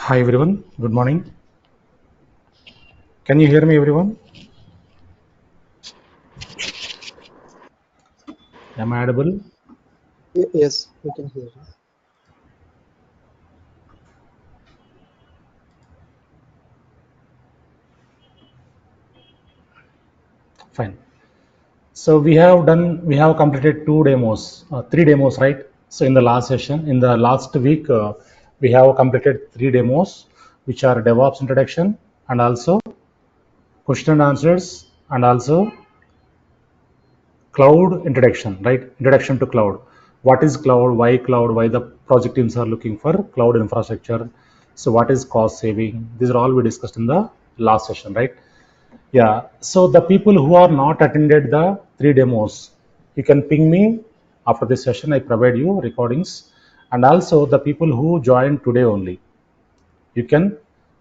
Hi everyone, good morning. Can you hear me everyone? Am I audible? Yes, we can hear you. Fine. So we have completed three demos, right? So in the last session, in the last week, we have completed three demos, which are DevOps introduction and also question and answers and also cloud introduction, right? Introduction to cloud. What is cloud? Why cloud? Why the project teams are looking for cloud infrastructure? So what is cost saving? These are all we discussed in the last session, right? Yeah, so the people who are not attended the three demos, you can ping me after this session. I provide you recordings, and also the people who joined today only, you can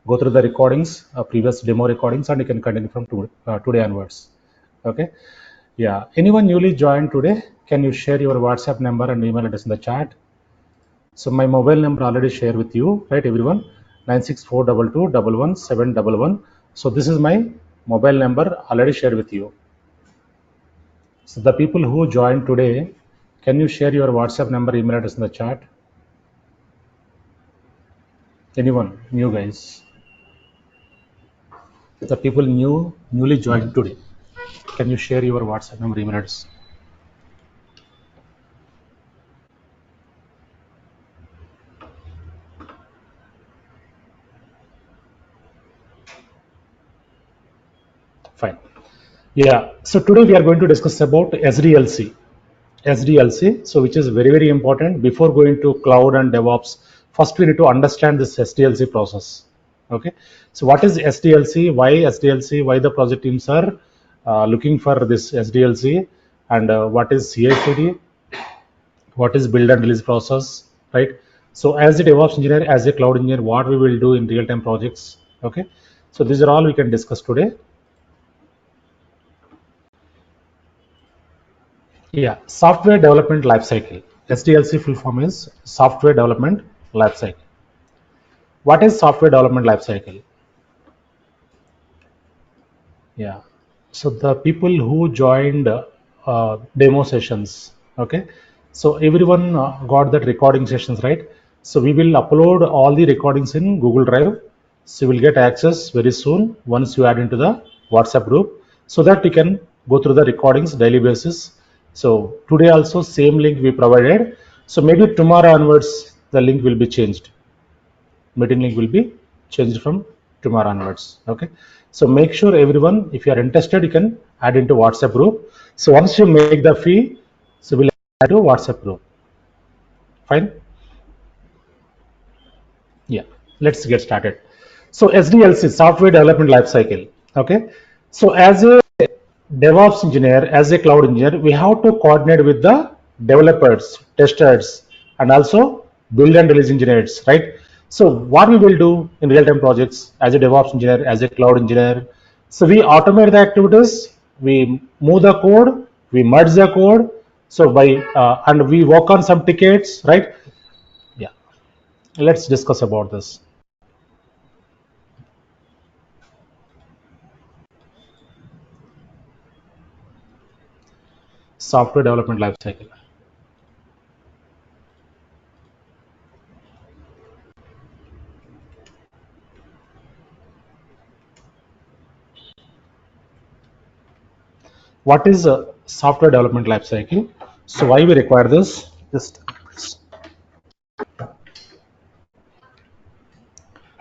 go through the recordings, previous demo recordings, and you can continue from today onwards. Okay, yeah. Anyone newly joined today? Can you share your WhatsApp number and email address in the chat? So my mobile number already share with you, right, everyone? 96422111711. So this is my mobile number already shared with you. So the people who joined today, can you share your WhatsApp number, email address in the chat? Anyone, new guys? The people newly joined today, can you share your WhatsApp number, email address? Fine. Yeah. So today we are going to discuss about SDLC. SDLC, so which is very, very important. Before going to cloud and DevOps, first we need to understand this SDLC process. Okay, so what is SDLC? Why SDLC? Why the project teams are looking for this SDLC? And what is CI/CD? What is build and release process? Right. So as a DevOps engineer, as a cloud engineer, what we will do in real-time projects? Okay, so these are all we can discuss today. Yeah, software development lifecycle. SDLC full form is software development lifecycle. What is software development lifecycle? Yeah, so the people who joined demo sessions, okay, so everyone got that recording sessions, right? So we will upload all the recordings in Google Drive. So you will get access very soon once you add into the WhatsApp group, so that you can go through the recordings daily basis. So today also same link we provided. So maybe tomorrow onwards the link will be changed. Meeting link will be changed from tomorrow onwards. Okay, so make sure everyone, if you are interested, you can add into WhatsApp group. So once you make the fee, so we'll add to WhatsApp group. Fine. Yeah, let's get started. So SDLC, software development lifecycle. Okay, so as a DevOps engineer, as a cloud engineer, we have to coordinate with the developers, testers, and also build and release engineers, right? So what we will do in real-time projects as a DevOps engineer, as a cloud engineer, so we automate the activities, we move the code, we merge the code, so by and we work on some tickets, right? Yeah, let's discuss about this. Software development lifecycle. What is a software development lifecycle? So why we require this? Just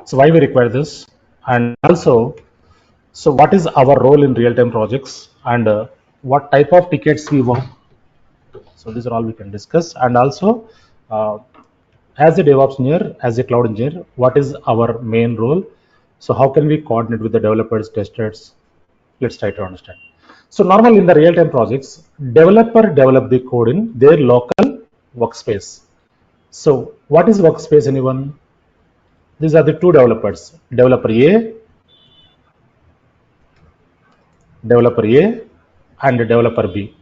so why we require this, and also, so what is our role in real-time projects, and what type of tickets we work. So these are all we can discuss, and also, uh, as a DevOps engineer, as a cloud engineer, what is our main role? So how can we coordinate with the developers, testers? Let's try to understand. So normally in the real-time projects, developer develop the code in their local workspace. So what is workspace, anyone? These are the two developers, developer A and developer B.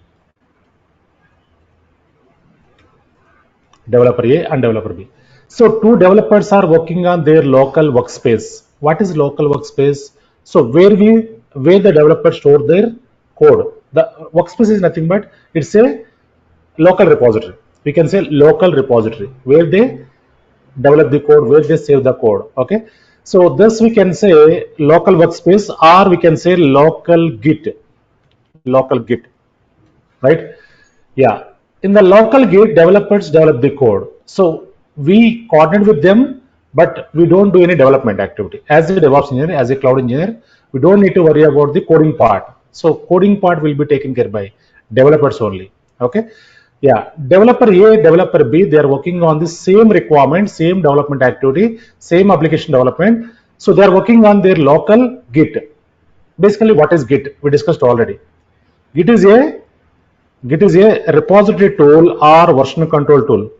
Developer A and developer B. So two developers are working on their local workspace. What is local workspace? So where the developers store their code. The workspace is nothing but it's a local repository. We can say local repository where they develop the code, where they save the code. Okay. So this we can say local workspace, or we can say local Git. Local Git, right? Yeah. In the local Git, developers develop the code. So we coordinate with them, but we don't do any development activity. As a DevOps engineer, as a cloud engineer, we don't need to worry about the coding part. So coding part will be taken care by developers only. Okay. Yeah. Developer A, developer B, they are working on the same requirement, same development activity, same application development. So they are working on their local Git. Basically, what is Git? We discussed already. Git is a Git is a repository tool or version control tool.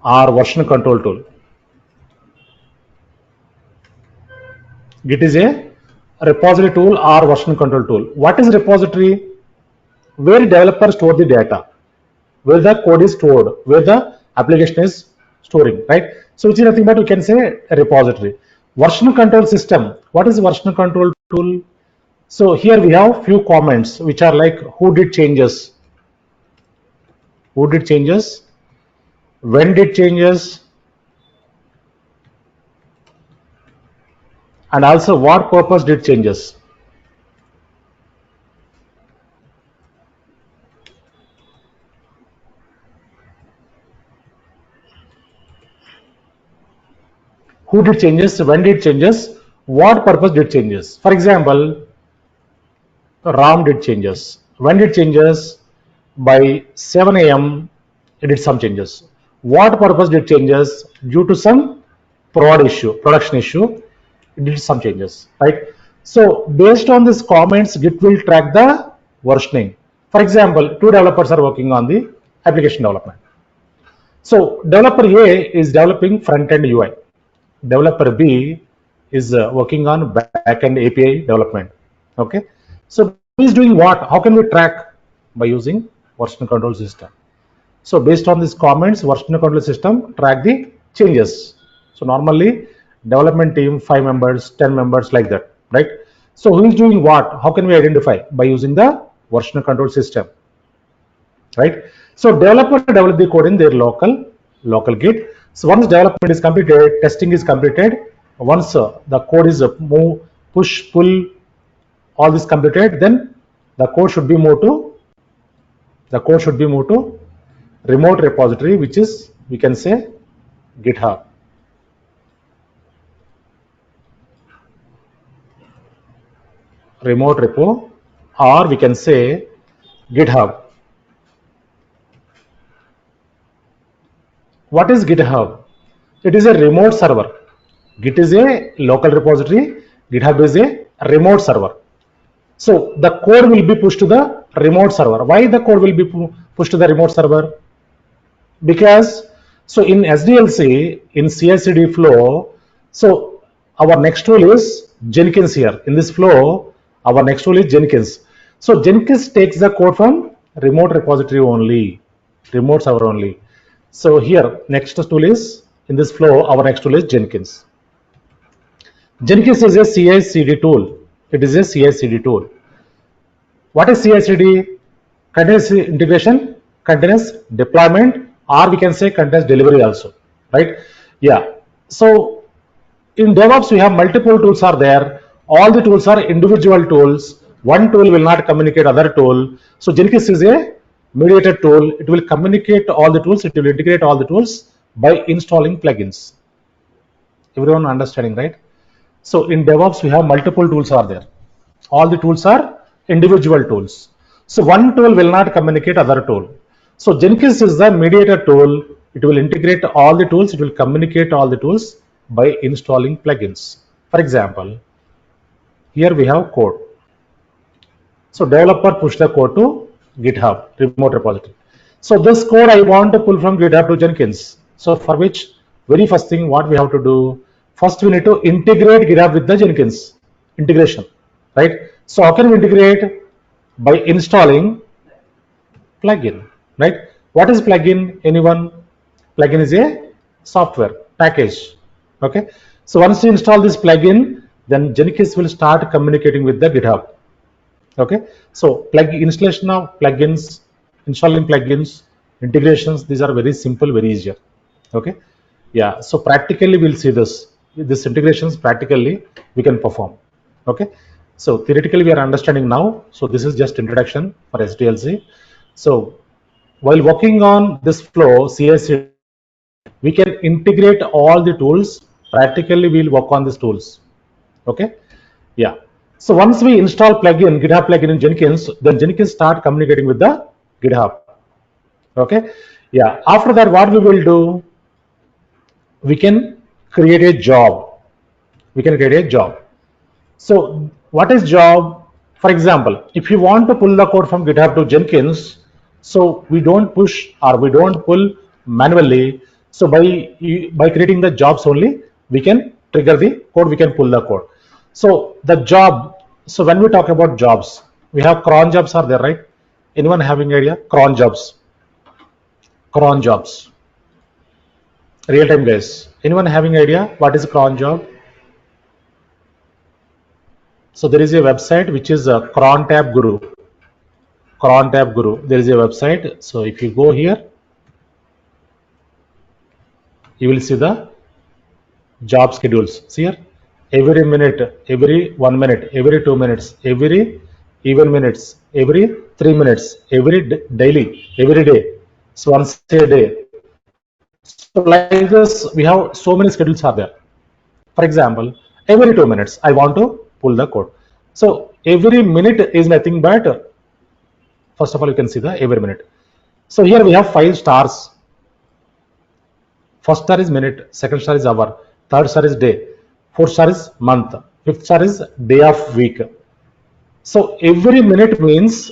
Or version control tool. Git is a repository tool or version control tool. What is repository? Where developers store the data, where the code is stored, where the application is storing, right? So which is nothing but we can say a repository. Version control system. What is version control tool? So here we have few comments which are like who did changes, when did changes, and also what purpose did changes. Who did changes, when did changes, what purpose did changes. For example, Ram did changes. When did changes? By 7 a.m. it did some changes. What purpose did changes? Due to some production issue, it did some changes, right? So based on these comments, Git will track the versioning. For example, two developers are working on the application development. So developer A is developing front-end UI. Developer B is working on back-end API development. Okay. So who is doing what? How can we track? By using version control system. So based on these comments, version control system track the changes. So normally development team 5 members, 10 members like that, right? So who is doing what? How can we identify? By using the version control system, right? So developer develop the code in their local Git. So once development is completed, testing is completed. Once the code is move, push, pull, all this completed, then the code should be moved to remote repository, which is we can say GitHub. Remote repo, or we can say GitHub. What is GitHub? It is a remote server. Git is a local repository. GitHub is a remote server. So the code will be pushed to the remote server. Why the code will be pushed to the remote server? Because so in SDLC, in CI/CD flow, so our next tool is Jenkins here. In this flow, our next tool is Jenkins. So Jenkins takes the code from remote repository only, remote server only. So here, next tool is, in this flow, our next tool is Jenkins. Jenkins is a CI/CD tool. It is a CI/CD tool. What is CI/CD? Continuous integration, continuous deployment, or we can say continuous delivery also, right? Yeah. So in DevOps, we have multiple tools are there. All the tools are individual tools. One tool will not communicate other tool. So Jenkins is a mediator tool. It will communicate all the tools. It will integrate all the tools by installing plugins. Everyone understanding, right? So in DevOps, we have multiple tools are there. All the tools are individual tools. So one tool will not communicate other tool. So Jenkins is the mediator tool. It will integrate all the tools. It will communicate all the tools by installing plugins. For example, here we have code. So developer push the code to GitHub, remote repository. So this code I want to pull from GitHub to Jenkins. So for which, very first thing what we have to do, first we need to integrate GitHub with the Jenkins integration, right? So how can we integrate? By installing Plugin, right? What is plugin? Anyone? Plugin is a software package. Okay. So once you install this plugin, then Jenkins will start communicating with the GitHub. Okay. So installation of plugins, installing plugins, integrations, these are very simple, very easier. Okay. Yeah. So practically we'll see this integrations practically we can perform. Okay. So theoretically we are understanding now. So this is just introduction for SDLC. So while working on this flow, CI/CD, we can integrate all the tools. Practically we'll work on these tools. Okay. Yeah. So once we install plugin, GitHub plugin in Jenkins, then Jenkins start communicating with the GitHub. Okay. Yeah. After that, what we will do? We can create a job. We can create a job. So what is job? For example, if you want to pull the code from GitHub to Jenkins, so we don't push or we don't pull manually. So by creating the jobs only, we can trigger the code, we can pull the code. So the job, so when we talk about jobs, we have cron jobs are there, right? Anyone having idea? Cron jobs. Cron jobs. Real time guys. Anyone having idea what is a cron job? So there is a website which is a cron tab guru. Cron tab guru. There is a website. So if you go here, you will see the job schedules. See here, every minute, every 1 minute, every 2 minutes, every even minutes, every 3 minutes, every daily, every day. So once a day. So like this, we have so many schedules are there. For example, every 2 minutes, I want to pull the code. So every minute is nothing but, first of all, you can see the every minute. So here we have 5 stars. First star is minute, second star is hour, third star is day, fourth star is month, fifth star is day of week. So every minute means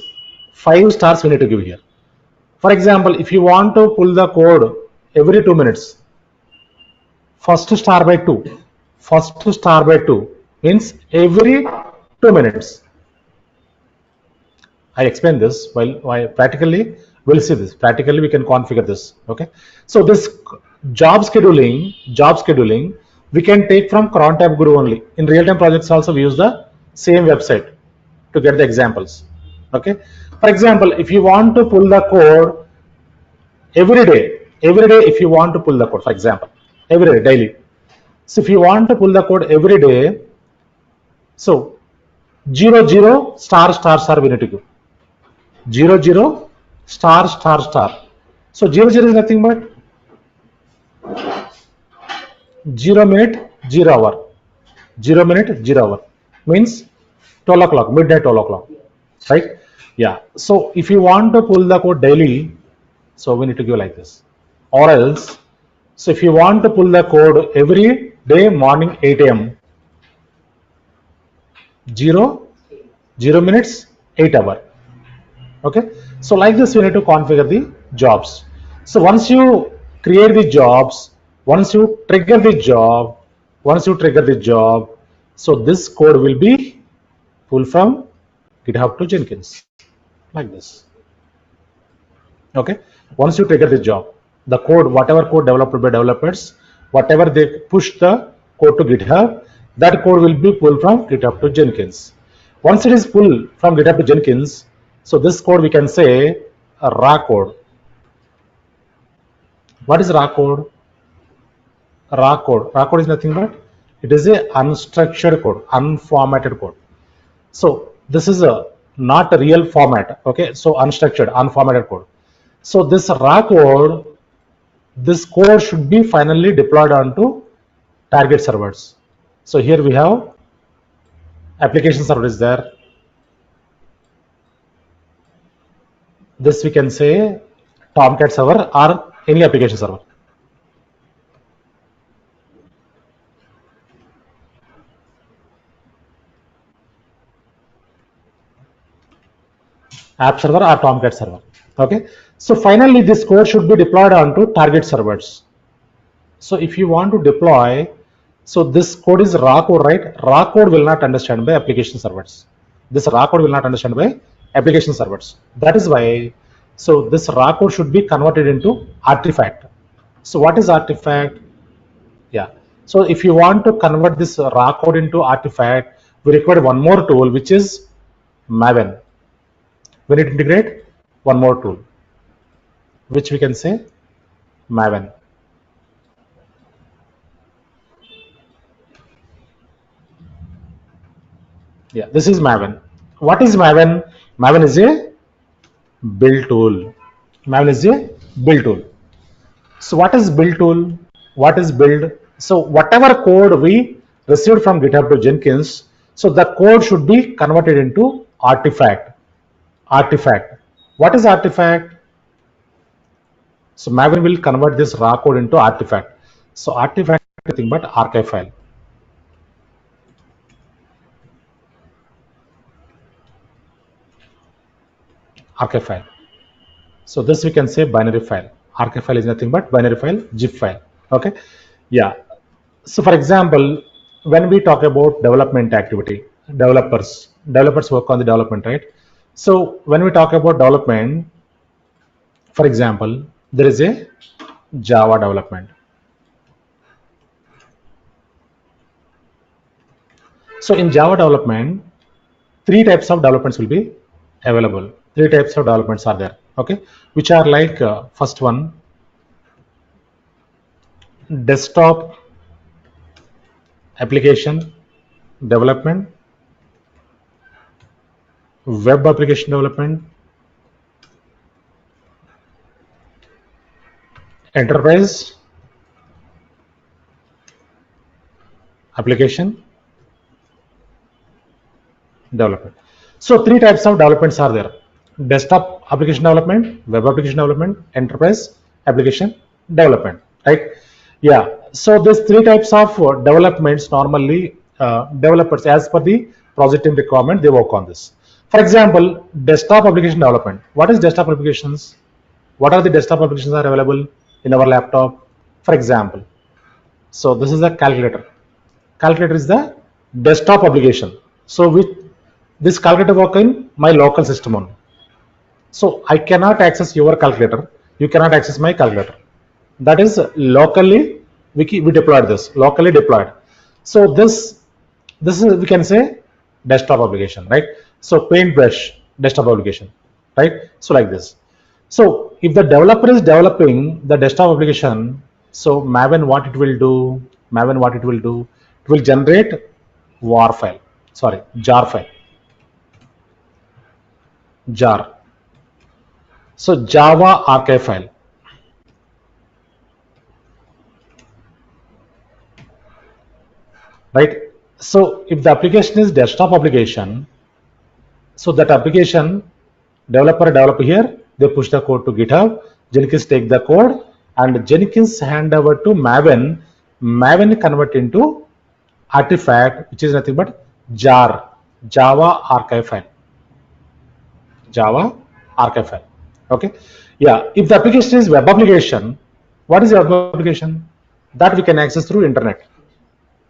5 stars we need to give here. For example, if you want to pull the code every 2 minutes, first star by 2, first star by 2 means every 2 minutes. I explain this while practically we'll see this. Practically we can configure this. Okay. So this job scheduling, we can take from cron tab guru only. In real-time projects also we use the same website to get the examples. Okay. For example, if you want to pull the code every day if you want to pull the code, for example, every day, daily. So if you want to pull the code every day, so 00 star star star we need to give. 00 star star star. So 00 is nothing but 0 minute 0 hour. 0 minute 0 hour means 12 o'clock, midnight 12 o'clock, right? Yeah. So if you want to pull the code daily, so we need to give like this. Or else, so if you want to pull the code every day morning 8 a.m. 0 minutes 8 hour. Okay. So like this we need to configure the jobs. So once you create the jobs, once you trigger the job, so this code will be pulled from GitHub to Jenkins like this. Okay. Once you trigger the job, the code, whatever code developed by developers, whatever they push the code to GitHub, that code will be pulled from GitHub to Jenkins. Once it is pulled from GitHub to Jenkins, so this code we can say a raw code. What is raw code? Raw code is nothing but it is a unstructured code, unformatted code. So this is a not a real format. Okay, so unstructured, unformatted code. So this raw code, this code should be finally deployed onto target servers. So here we have application server is there. This we can say Tomcat server or any application server. App server or Tomcat server. Okay. So finally this code should be deployed onto target servers. So if you want to deploy, so this code is raw code, right? Raw code will not understand by application servers. This raw code will not understand by application servers. That is why, So this raw code should be converted into artifact. So what is artifact? Yeah. So if you want to convert this raw code into artifact, we require one more tool, which is Maven. We need to integrate one more tool, which we can say Maven. Yeah, this is Maven. What is Maven? Maven is a build tool. Maven is a build tool. So what is build tool? What is build? So whatever code we received from GitHub to Jenkins, so the code should be converted into artifact. Artifact. What is artifact? So Maven will convert this raw code into artifact. So artifact is nothing but archive file. Archive file. So this we can say binary file. Archive file is nothing but binary file, zip file. Okay. Yeah. So for example, when we talk about development activity, developers work on the development, right? So when we talk about development, for example, there is a Java development. So in Java development, three types of developments will be available. Three types of developments are there, okay, which are like first one, desktop application development, web application development, enterprise application development. So three types of developments are there: desktop application development, web application development, enterprise application development, right? Yeah. So these three types of developments normally developers, as per the project team requirement, they work on this. For example, desktop application development. What is desktop applications? What are the desktop applications are available in our laptop? For example, so this is a calculator. Calculator is the desktop application. So with this calculator work in my local system only. So I cannot access your calculator. You cannot access my calculator. That is locally we deployed this, locally deployed. So this is, we can say, desktop application, right? So paintbrush desktop application, right? So like this. So if the developer is developing the desktop application, so Maven what it will do? Maven what it will do? It will generate war file, sorry, jar file, jar. So Java archive file, right? So if the application is desktop application, so that application developer here, they push the code to GitHub, Jenkins take the code, and Jenkins hand over to Maven. Maven convert into artifact, which is nothing but jar, Java archive file, Java archive file. Okay. Yeah. If the application is web application, what is web application? That we can access through internet,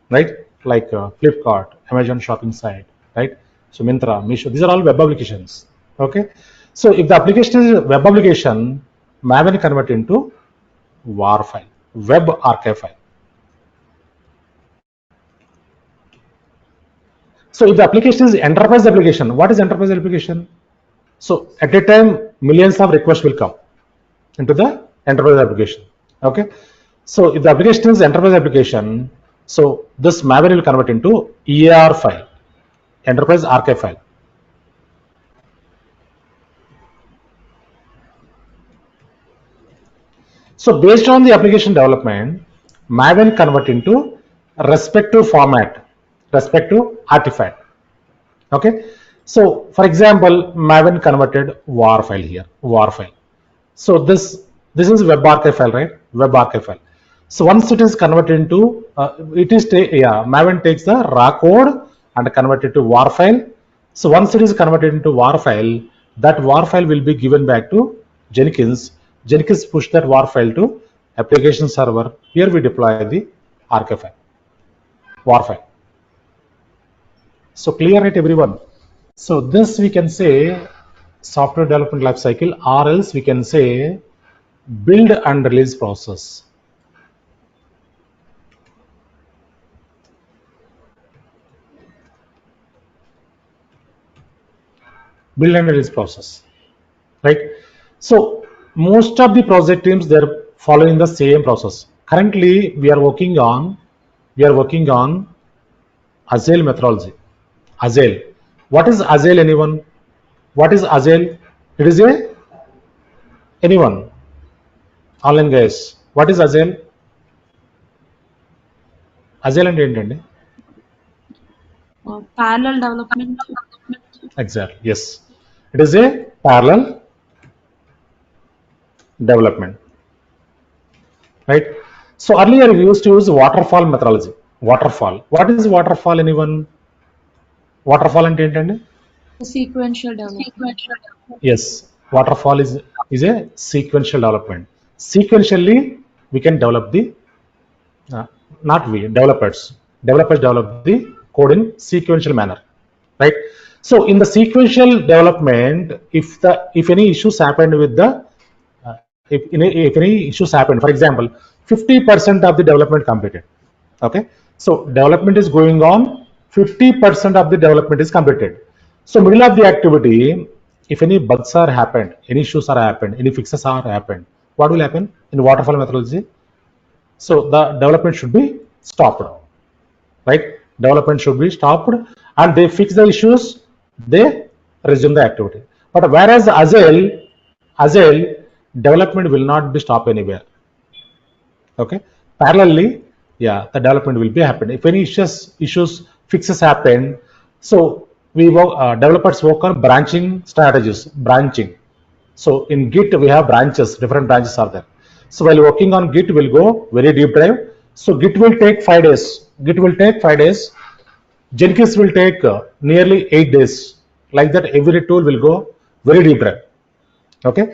right? Like Flipkart, Amazon shopping site, right? So Myntra, Meesho, these are all web applications. Okay. So if the application is web application, Maven convert into WAR file, web archive file. So if the application is enterprise application, what is enterprise application? So at a time, millions of requests will come into the enterprise application. Okay. So if the application is enterprise application, so this Maven will convert into EAR file, enterprise archive file. So based on the application development, Maven convert into respective format, respective artifact. Okay. So for example, Maven converted WAR file here, WAR file. So this is web archive file, right? Web archive file. So once it is converted into, Maven takes the raw code and convert it to WAR file. So once it is converted into WAR file, that WAR file will be given back to Jenkins. Jenkins push that WAR file to application server. Here we deploy the archive file, WAR file. So clear it, everyone. So this we can say software development life cycle, or else we can say build and release process. Build and release process, right? So most of the project teams, they're following the same process. Currently we are working on Agile methodology. Agile. What is Agile, anyone? What is Agile? It is a, anyone? Online guys. What is Agile? Agile అంటే ఏంటండి? Parallel development. Exactly. Yes. It is a parallel development. Right? So earlier we used to use waterfall methodology. Waterfall. What is waterfall, anyone? Waterfall అంటే ఏంటండి? Sequential development. Yes, waterfall is a sequential development. Sequentially we can develop the not we, developers develop the code in sequential manner, right? So in the sequential development, if any issues happened with the if any issues happened, for example, 50% of the development completed, okay, so development is going on, 50% of the development is completed. So middle of the activity, if any bugs are happened, any issues are happened, any fixes are happened, what will happen in waterfall methodology? So the development should be stopped, right? Development should be stopped and they fix the issues, they resume the activity. But whereas Agile development will not be stopped anywhere, okay? Parallelly, yeah, the development will be happening. If any issues fixes happen, so we work, developers work on branching strategies, branching. So in Git we have branches, different branches are there. So while working on Git, we'll go very deep dive. So Git will take 5 days. Git will take 5 days. Jenkins will take nearly 8 days. Like that, every tool will go very deep dive. Okay,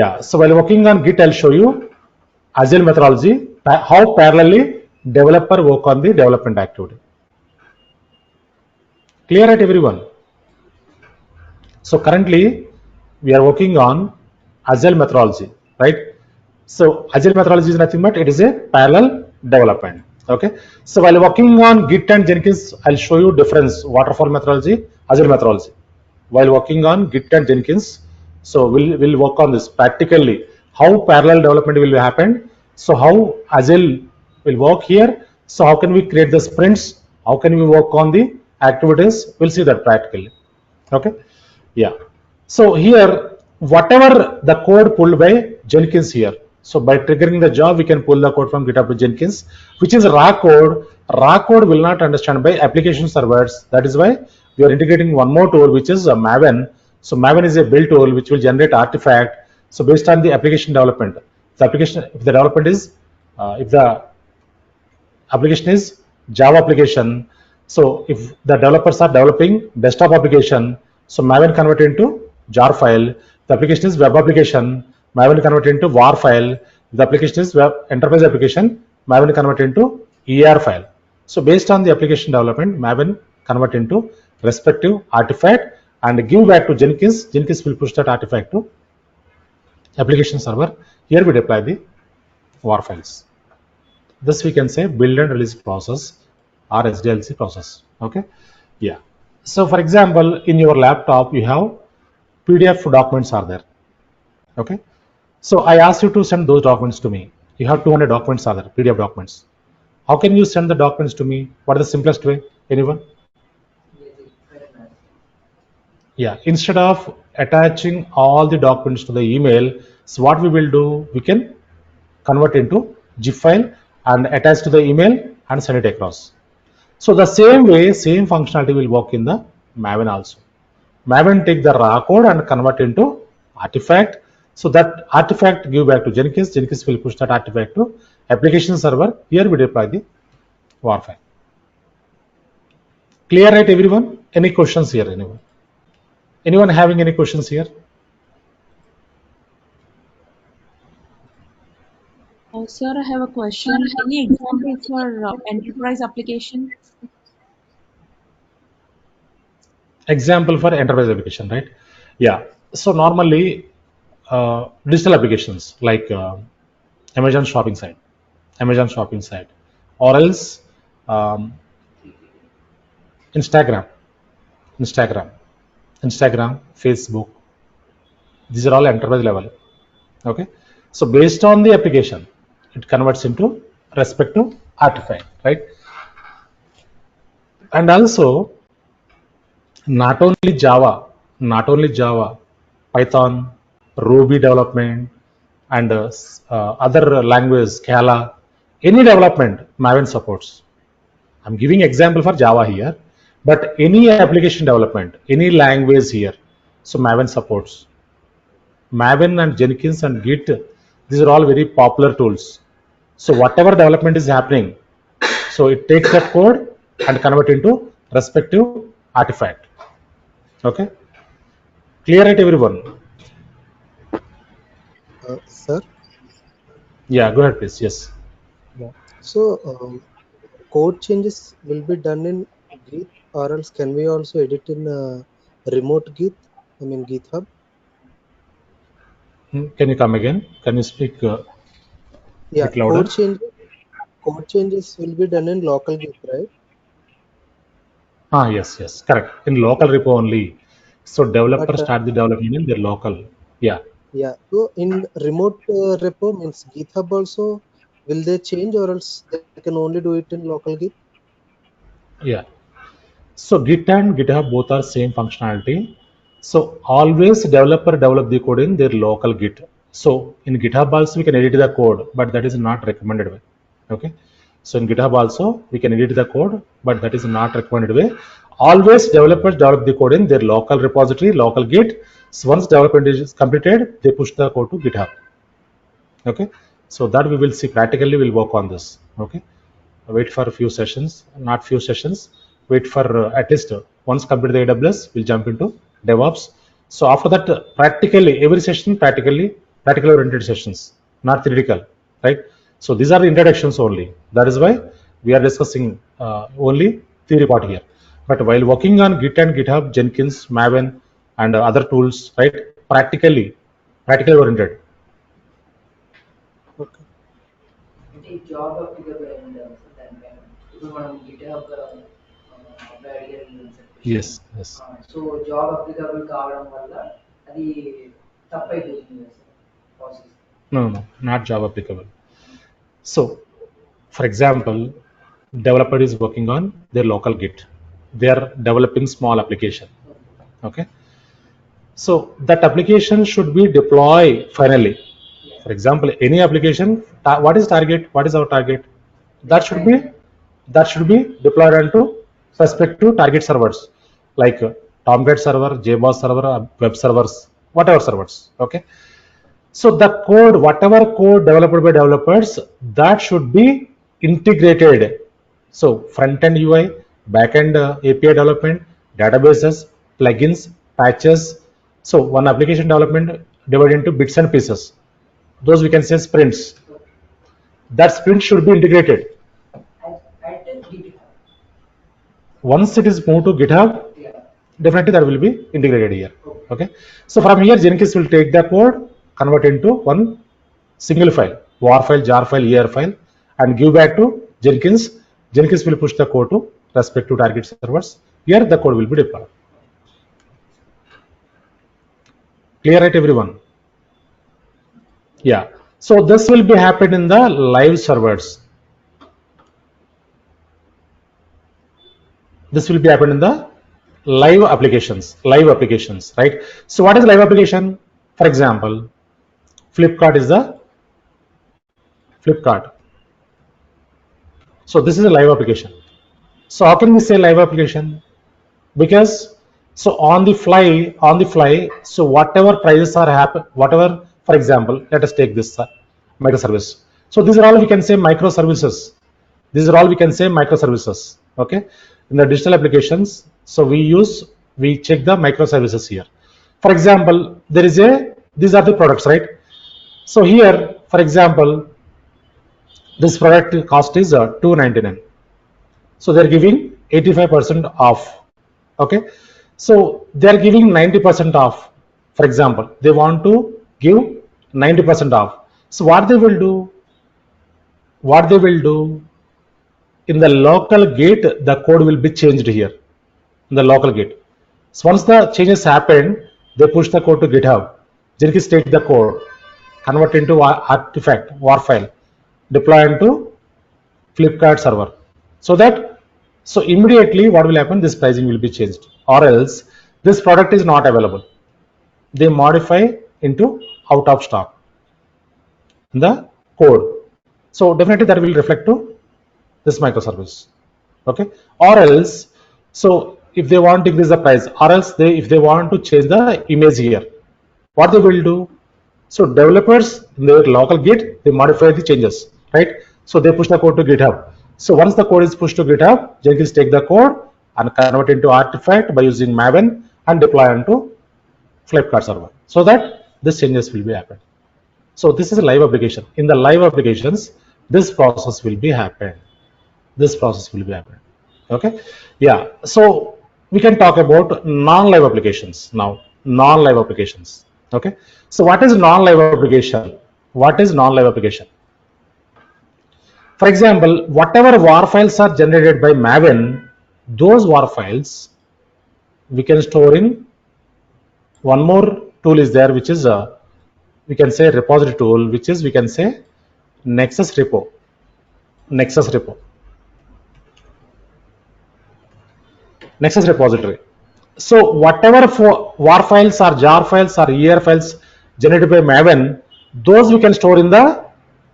yeah. So while working on Git, I'll show you Agile methodology, how parallelly developer work on the development activity. Clear at everyone? So currently we are working on Agile methodology, right? So Agile methodology is nothing but it is a parallel development. Okay. So while working on Git and Jenkins, I'll show you difference, waterfall methodology, Agile methodology. While working on Git and Jenkins, so we'll work on this practically, how parallel development will happen. So how Agile will work here. So how can we create the sprints? How can we work on the activities? We'll see that practically. Okay. Yeah. So here, whatever the code pulled by Jenkins here, so by triggering the job, we can pull the code from GitHub to Jenkins, which is raw code. Raw code will not understand by application servers. That is why we are integrating one more tool, which is Maven. So Maven is a build tool which will generate artifact. So based on the application development, the application, if the development is if the application is Java application, so if the developers are developing desktop application, so Maven convert into jar file. The application is web application, Maven convert into war file. The application is web enterprise application, Maven convert into ER file. So based on the application development, Maven convert into respective artifact and give back to Jenkins. Jenkins will push that artifact to application server. Here we deploy the war files. This we can say build and release process or SDLC process. Okay. Yeah. So for example, in your laptop you have PDF documents are there. Okay. So I asked you to send those documents to me. You have 200 documents are there, PDF documents. How can you send the documents to me? What is the simplest way? Anyone? Yeah, instead of attaching all the documents to the email, so what we will do, we can convert into zip file and attach to the email and send it across. So the same way, same functionality will work in the Maven also. Maven take the raw code and convert into artifact. So that artifact give back to Jenkins. Jenkins will push that artifact to application server. Here we deploy the war file. Clear, right, everyone? Any questions here, anyone? Anyone having any questions here? Sir, I have a question. Any example for enterprise application? Example for enterprise application, right? Yeah. So normally digital applications like Amazon shopping site, Amazon shopping site, or else um, Instagram, Instagram, Instagram, Facebook. These are all enterprise level. Okay, so based on the application, it converts into respective artifact, right? And also not only Java, Python, Ruby development, and other language, Scala, any development Maven supports. I'm giving example for Java here, but any application development, any language here, so Maven supports. Maven and Jenkins and Git, these are all very popular tools. So whatever development is happening, so it takes that code and convert into respective artifact. Okay, clear it everyone? Sir? Yeah, go ahead please. Yes. Yeah. So code changes will be done in Git, or else can we also edit in remote Git? I mean GitHub. Can you come again? Can you speak a Yeah, bit louder? code changes will be done in local Git, right? Yes, yes, correct. In local repo only. So developers But start the development in their local. Yeah, yeah, so in remote repo means GitHub also, will they change, or else they can only do it in local Git? yeah. So Git and GitHub both are same functionality. So always developer develop the code in their local Git. So in GitHub also we can edit the code, but that is not recommended way. Okay. So in GitHub also we can edit the code, but that is not recommended way. Always developers develop the code in their local repository, local Git. So once development is completed, they push the code to GitHub. Okay. So that we will see practically. We'll work on this. Okay. Wait for a few sessions, not few sessions. Wait for at least once complete the AWS, we'll jump into DevOps. So after that, practically every session, practical oriented sessions, not theoretical, right? So these are the introductions only. That is why we are discussing only theory part here. But while working on Git and GitHub, Jenkins, Maven, and other tools, right? Practically oriented. Okay. అంటే ఈ job applicable అయింది దానిపైన ఇప్పుడు మనం GitHub apply అడిగారు Yes, yes. So job applicable కావడం వల్ల అది తప్పైపోతుంది కదా sir process No, no, not Java applicable. So, for example, developer is working on their local Git. They are developing small application. Okay. So that application should be deployed finally. For example, any application, what is target? What is our target? That should be deployed onto respective target servers like Tomcat server, JBoss server, web servers, whatever servers. Okay. So the code, whatever code developed by developers, that should be integrated. So front-end UI, back-end API development, databases, plugins, patches. So one application development divided into bits and pieces. Those we can say sprints. That sprint should be integrated. at GitHub. Once it is moved to GitHub, Yeah. definitely that will be integrated here. Okay. So from here, Jenkins will take the code, convert into one single file, war file, jar file, ER file, and give back to Jenkins. Jenkins will push the code to respective target servers. Here the code will be deployed. Clear, right, everyone? Yeah. So this will be happened in the live servers. This will be happened in the live applications, right? So what is live application? For example, Flipkart is the Flipkart. So this is a live application. So how can we say live application? Because so on the fly, so whatever prices are happen, whatever, for example, let us take this microservice. So these are all we can say microservices. These are all we can say microservices. Okay. In the digital applications, so we check the microservices here. For example, these are the products, right? So here, for example, this product cost is $299. So they're giving 85% off. Okay. So they're giving 90% off For example, they want to give 90% off. So what they will do? What they will do? In the local gate, the code will be changed here in the local gate. So once the changes happen, they push the code to GitHub. Jenkins take the code, convert into artifact, war file, deploy into Flipkart server. So immediately what will happen? This pricing will be changed, or else this product is not available. They modify into out of stock in the code. So definitely that will reflect to this microservice. Okay, or else, so if they want to increase the price, or else if they want to change the image here, what they will do? So developers in their local git, they modify the changes, right? So they push the code to GitHub. So once the code is pushed to GitHub, Jenkins take the code and convert it into artifact by using Maven and deploy onto Flipkart server, so that this changes will be happen. So this is a live application. In the live applications, this process will be happen. This process will be happen. Okay, yeah. So we can talk about non-live applications now. Non-live applications. Okay. So what is non-live application? What is non-live application? For example, whatever WAR files are generated by Maven, those WAR files we can store in one more tool is there, which is we can say repository tool, which is we can say Nexus repo. Nexus repo. Nexus repository. So whatever WAR files or jar files or ER files generated by Maven, those we can store in the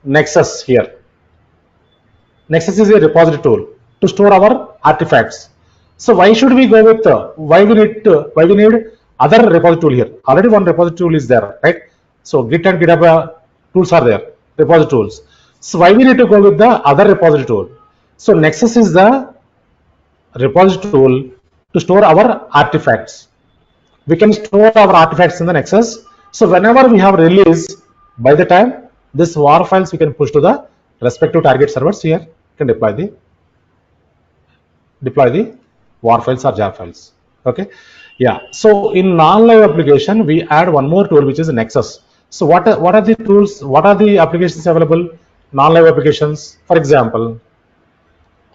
Nexus here. Nexus is a repository tool to store our artifacts. So why should we go with why we need other repository tool here? Already one repository tool is there, right? So Git and GitHub tools are there, repository tools. So why we need to go with the other repository tool? So Nexus is the repository tool to store our artifacts. We can store our artifacts in the Nexus. So whenever we have release, by the time this WAR files we can push to the respective target servers here, you can deploy the WAR files or jar files. Okay, yeah. So in non-live application, we add one more tool, which is Nexus. So what are the tools? What are the applications available? Non-live applications, for example,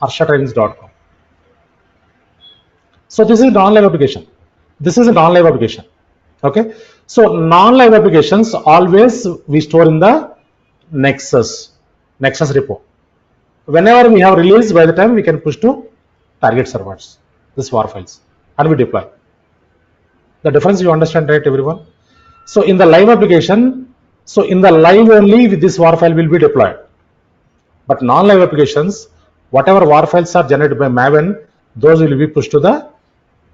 harshatrainings.com. So this is non-live application. This is a non-live application. Okay. So non-live applications always we store in the Nexus repo. Whenever we have release, by the time we can push to target servers, this WAR files, and we deploy. The difference you understand, right, everyone? So in the live application, so in the live only with this WAR file will be deployed. But non-live applications, whatever WAR files are generated by Maven, those will be pushed to the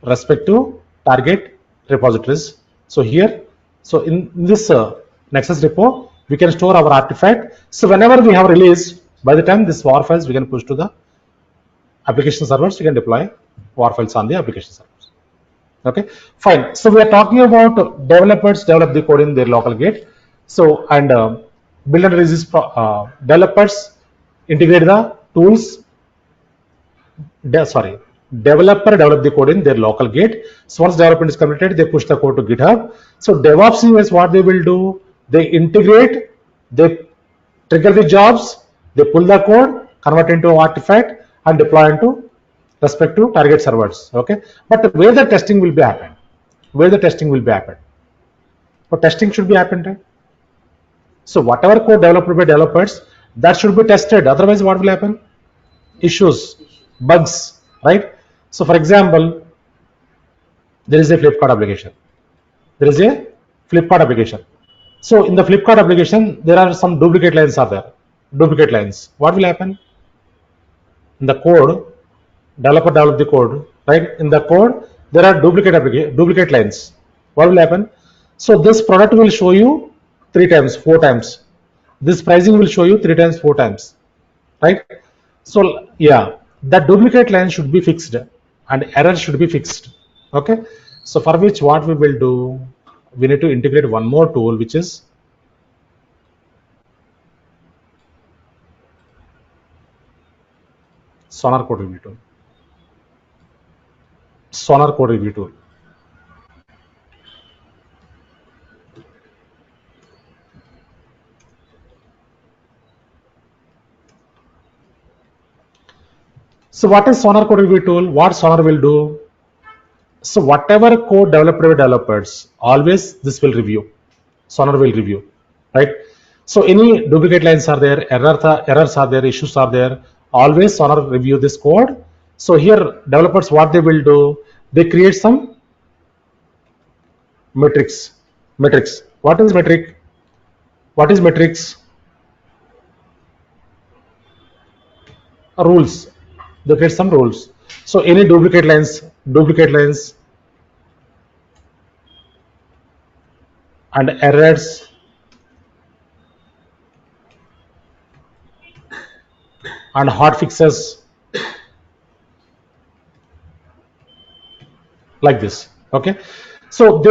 respective target repositories. So here, so in this Nexus repo, we can store our artifact. So whenever we have release, by the time this WAR files we can push to the application servers, we can deploy WAR files on the application servers. Okay, fine. So we are talking about developers develop the code in their local gate. So and build and release developers integrate the tools. Developer develop the code in their local gate. So once development is completed, they push the code to GitHub. So DevOps is what they will do. They integrate, they trigger the jobs, they pull the code, convert into an artifact, and deploy into respective target servers. Okay, but where the testing will be happen? Where the testing will be happen? So testing should be happened, right? So whatever code developed by developers, that should be tested. Otherwise, what will happen? Issues, bugs, right? So for example, there is a Flipkart application. There is a Flipkart application. So in the Flipkart application, there are some duplicate lines are there. Duplicate lines. What will happen? In the code, developer develop the code, right? In the code, there are duplicate lines. What will happen? So this product will show you 3 times, 4 times. This pricing will show you 3 times, 4 times, right? So yeah, that duplicate line should be fixed and error should be fixed. Okay. So for which what we will do, we need to integrate one more tool, which is Sonar Code Review tool. Sonar Code Review tool. So what is Sonar code review tool? What Sonar will do? So whatever code developed by developers, always this will review. Sonar will review, right? So any duplicate lines are there, errors are there, issues are there. Always Sonar review this code. So here developers, what they will do? They create some metrics. Metrics. What is metric? What is metrics? Rules. They create some rules. So any duplicate lines and errors and hot fixes like this. Okay. So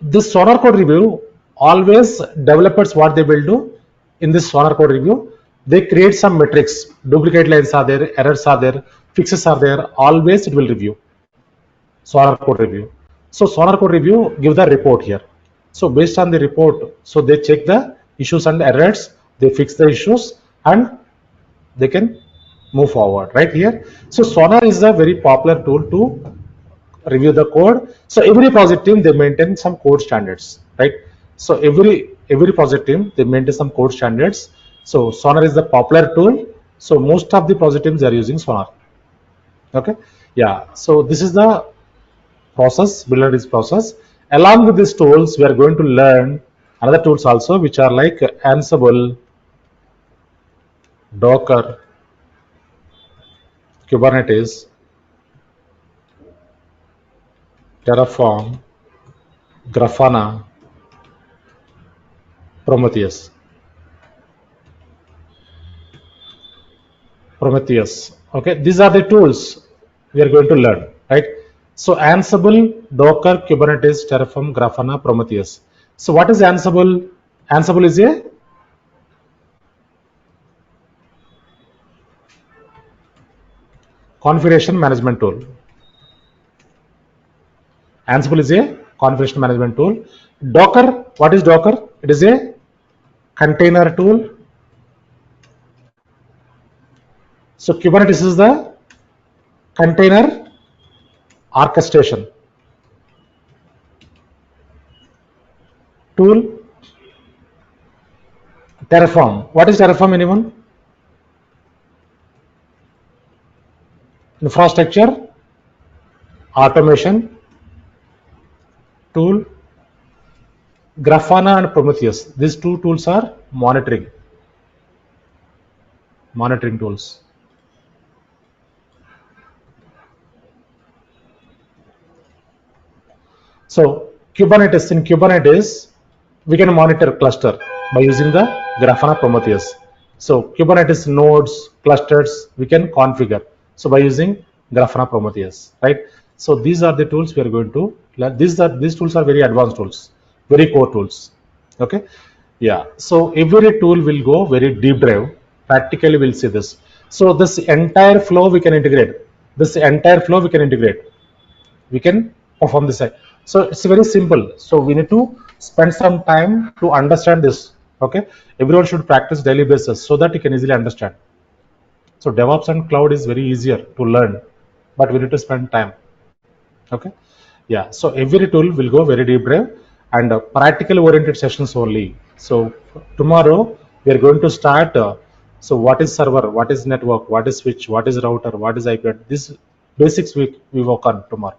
this Sonar code review, always developers, what they will do in this Sonar code review, they create some metrics. Duplicate lines are there, errors are there, fixes are there. Always it will review. Sonar code review. So Sonar code review give the report here. So based on the report, so they check the issues and errors, they fix the issues, and they can move forward right here. So Sonar is a very popular tool to review the code. So every project team, they maintain some code standards, right? So every project team, they maintain some code standards. So Sonar is the popular tool. So most of the project teams are using Sonar. Okay. Yeah. So this is the process, builder this process. Along with these tools, we are going to learn another tools also, which are like Ansible, Docker, Kubernetes, Terraform, Grafana, Prometheus. Okay, these are the tools we are going to learn, right? So Ansible, Docker, Kubernetes, Terraform, Grafana, Prometheus. So what is Ansible? Ansible is a configuration management tool. Ansible is a configuration management tool. Docker, what is Docker? It is a container tool. So Kubernetes is the container orchestration tool. Terraform, what is Terraform, anyone? Infrastructure automation tool. Grafana and Prometheus, these two tools are monitoring tools. So Kubernetes, in Kubernetes, we can monitor cluster by using the Grafana Prometheus. So Kubernetes nodes, clusters, we can configure. So by using Grafana Prometheus, right? So these are the tools we are going to learn. These tools are very advanced tools, very core tools. Okay. Yeah. So every tool will go very deep dive. Practically we'll see this. So this entire flow we can integrate. We can perform this. So it's very simple. So we need to spend some time to understand this. Okay. Everyone should practice daily basis so that you can easily understand. So DevOps and cloud is very easier to learn, but we need to spend time. Okay. Yeah. So every tool will go very deep dive and practical oriented sessions only. So tomorrow we are going to start. So what is server? What is network? What is switch? What is router? What is IP? This basics we work on tomorrow.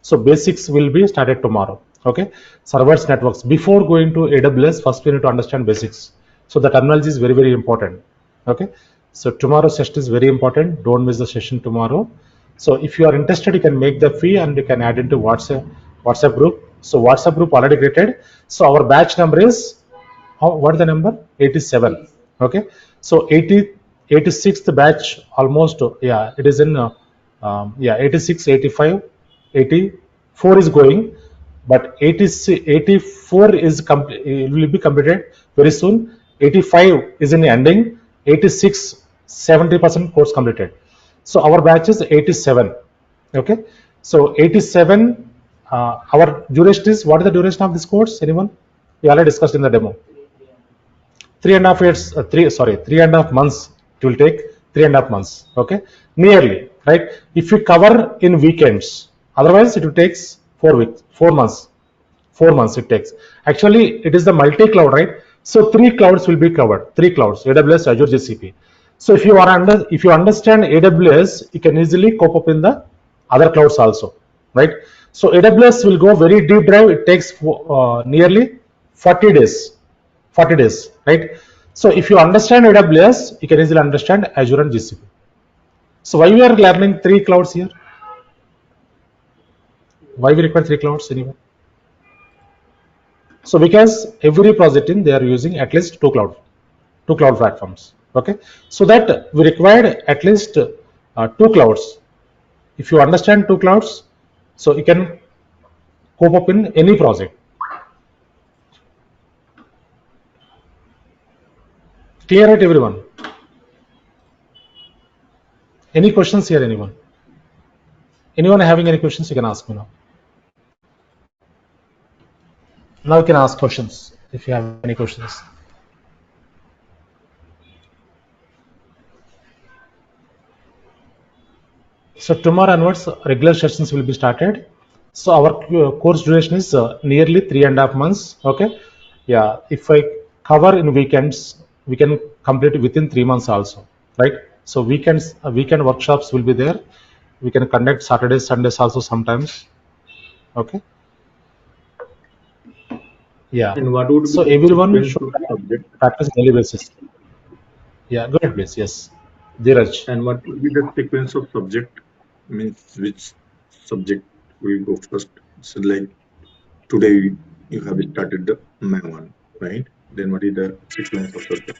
So basics will be started tomorrow. Okay. Servers, networks. Before going to AWS, first we need to understand basics. So the terminology is very, very important. Okay. So tomorrow's session is very important. Don't miss the session tomorrow. So if you are interested, you can make the fee and you can add into WhatsApp group. So WhatsApp group already created. So our batch number is, what is the number? 87. Okay. So 86th batch almost. Yeah, it is in 86, 85, 84 is going, but 84 is will be completed very soon. 85 is in the ending. 86, 70% course completed. So our batch is 87. Okay. So 87. Our duration is, what is the duration of this course? Anyone? We already discussed in the demo. 3.5 years. 3.5 months it will take 3.5 months. Okay, nearly, right? If you cover in weekends, otherwise it will takes 4 weeks, 4 months. 4 months it takes. Actually, it is the multi-cloud, right? So three clouds will be covered. Three clouds: AWS, Azure, GCP. So if you understand AWS, you can easily cope up in the other clouds also, right? So AWS will go very deep dive. It takes nearly 40 days. 40 days, right? So if you understand AWS, you can easily understand Azure and GCP. So why we are learning three clouds here? Why we require three clouds anyway? So because every project in they are using at least two cloud platforms. Okay, so that we required at least two clouds. If you understand two clouds, so you can cope up in any project. Clear it, everyone? Any questions here, anyone? Anyone having any questions, you can ask me now. Now you can ask questions if you have any questions. So tomorrow onwards, regular sessions will be started. So our course duration is nearly 3.5 months. Okay, yeah. If I cover in weekends, we can complete it within 3 months also, right? So weekend workshops will be there. We can conduct Saturdays, Sundays also sometimes. Okay, yeah. And what would be So the everyone sequence should of subject? practice daily basis. Yeah, go ahead, please. Yes, Dheeraj. And what would be the sequence of subject? Means which subject will go first? So like today you have started the main one, right? Then what is the sequence of subject?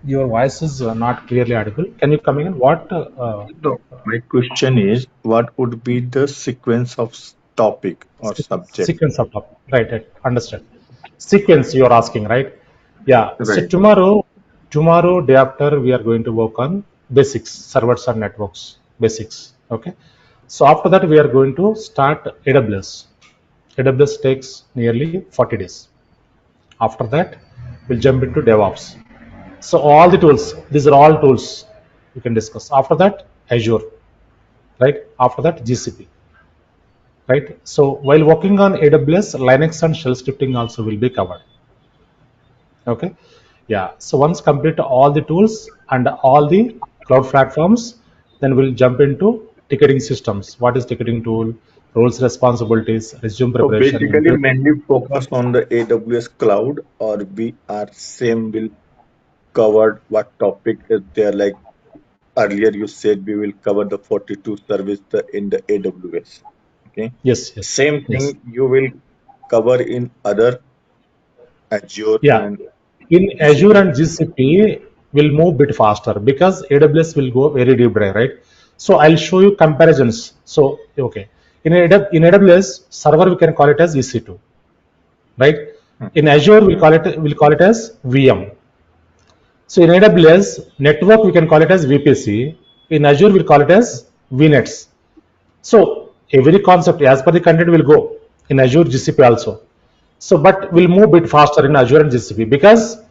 Your voice is not clearly audible. Can you come in? What? No, my question is what would be the sequence of topic or subject? Sequence of topic. Right, right. Understand. Sequence you are asking, right? Yeah. So Right. tomorrow, day after, we are going to work on basics, servers and networks, basics. Okay. So after that, we are going to start AWS. AWS takes nearly 40 days. After that, we'll jump into DevOps. So all the tools, these are all tools you can discuss. After that, Azure, right? After that, GCP, right? So while working on AWS, Linux and shell scripting also will be covered. Okay, yeah. So once complete all the tools and all the cloud platforms, then we'll jump into ticketing systems. What is ticketing tool? Roles, responsibilities, resume So preparation, basically interview. mainly focus on the AWS cloud, or we are same will covered what topic is there, like earlier you said we will cover the 42 service in the AWS. Okay. Yes, yes, Same yes. thing you will cover in other Azure Yeah, and in Azure GCP. and GCP will move bit faster because AWS will go very deep dive, right? So I'll show you comparisons. So okay, in AWS server we can call it as EC2, right? Hmm. In Azure we'll call it as VM. So in AWS network we can call it as VPC. In Azure we'll call it as VNets. So every concept as per the content will go in Azure GCP also. So but we'll move a bit faster in Azure and GCP because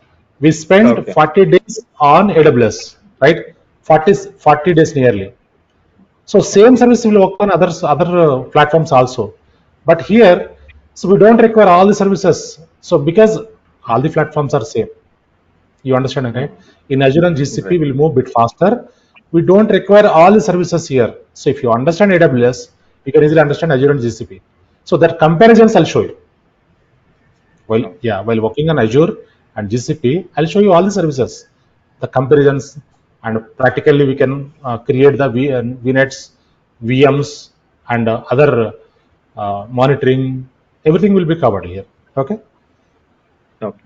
we spent Okay. 40 days on AWS, right? 40 days nearly. So same Okay. service will work on other platforms also. But here, so we don't require all the services. So because all the platforms are same, you understand, right? Hmm. In Azure and GCP, Right. we'll move a bit faster. We don't require all the services here. So if you understand AWS, you can easily understand Azure and GCP. So that comparisons I'll show you. Okay. While working on Azure and GCP, I'll show you all the services, the comparisons, and practically we can create the VNets, VMs, and other monitoring. Everything will be covered here. Okay. Okay.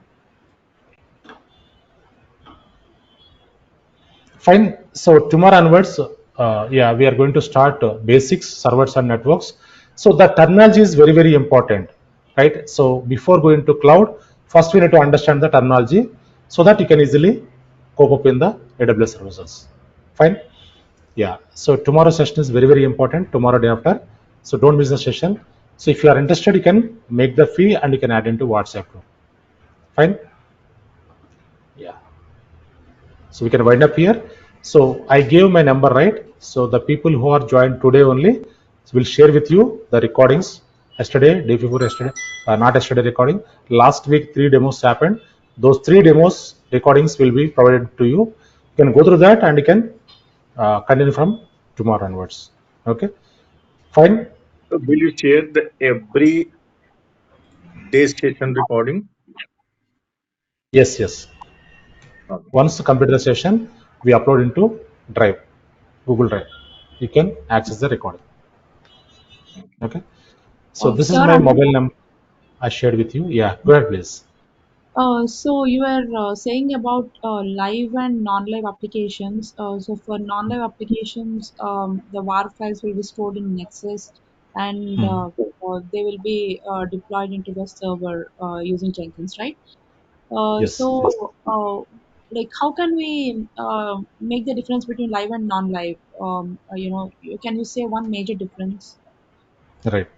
Fine. So tomorrow onwards, we are going to start basics, servers and networks. So the terminology is very, very important, right? So before going to cloud, first we need to understand the terminology so that you can easily cope up in the AWS services. Fine. Yeah. So tomorrow's session is very, very important. Tomorrow day after. So don't miss the session. So if you are interested, you can make the fee and you can add into WhatsApp group. Fine. Yeah. So we can wind up here. So I gave my number, right? So the people who are joined today only will share with you the recordings. Yesterday, day before yesterday, not yesterday recording. Last week 3 demos happened. Those 3 demos recordings will be provided to you. You can go through that and you can continue from tomorrow onwards. Okay, fine. So will you share the every day session recording? Yes, yes. Okay. Once you complete the session, we upload into Drive, Google Drive. You can access the recording. Okay. So this is Sir, my mobile number I shared with you. Yeah, go ahead, please. so you were saying about live and non-live applications. So for non-live applications, the WAR files will be stored in Nexus, and Hmm. they will be deployed into the server using Jenkins, right? Yes. Like, how can we make the difference between live and non-live? Can you say one major difference? Right.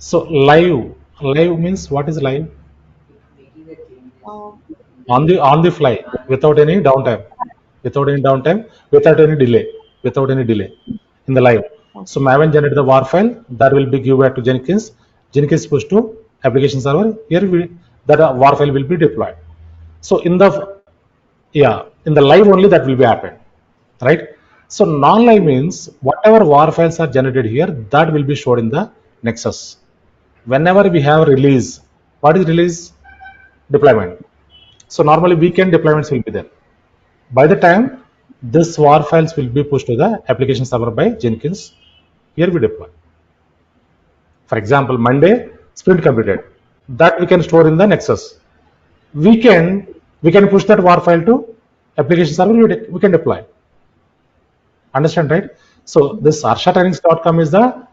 So live means what is live? making the changes Uh, On the fly, without any downtime, without any downtime, without any delay, without any delay in the live. So okay, Maven generated the WAR file that will be given back to Jenkins. Jenkins push to application server. Here that WAR file will be deployed. So in the in the live only that will be happened, right? So non-live means whatever WAR files are generated here that will be stored in the Nexus. Whenever we have release, what is release? Deployment. So normally weekend deployments will be there. By the time this WAR files will be pushed to the application server by Jenkins, here we deploy. For example, Monday sprint completed. That we can store in the Nexus. We can push that WAR file to application server. We can deploy. Understand, right? So this harshatrainings.com is the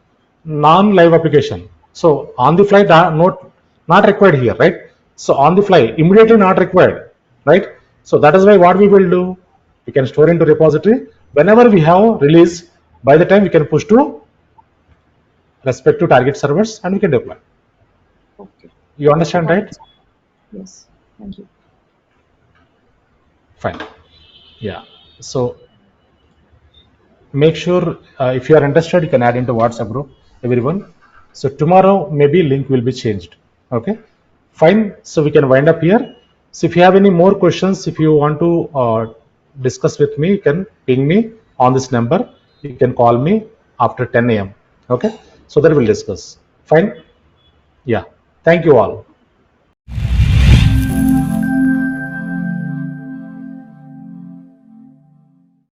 non-live application. So on the fly, not required here, right? So on the fly, immediately not required, right? So that is why what we will do, we can store into repository. Whenever we have release, by the time we can push to respective target servers and we can deploy. okay, You understand, got right? it. Yes, thank you. Fine. Yeah. So make sure if you are interested, you can add into WhatsApp group, everyone. So tomorrow maybe link will be changed. Okay, fine. So we can wind up here. So if you have any more questions, if you want to discuss with me, you can ping me on this number. You can call me after 10 a.m. Okay, so that we'll discuss. Fine. Yeah, thank you all.